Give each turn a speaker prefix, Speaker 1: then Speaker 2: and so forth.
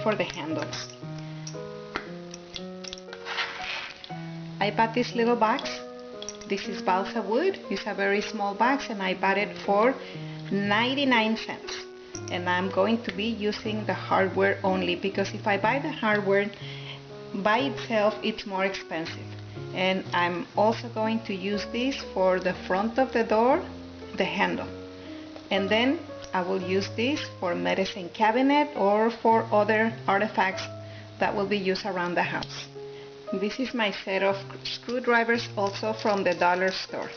Speaker 1: for the handle. I bought this little box. This is balsa wood. It's a very small box and I bought it for 99 cents. And I'm going to be using the hardware only, because if I buy the hardware by itself it's more expensive. And I'm also going to use this for the front of the door, the handle. And then I will use this for medicine cabinet or for other artifacts that will be used around the house. This is my set of screwdrivers, also from the dollar store.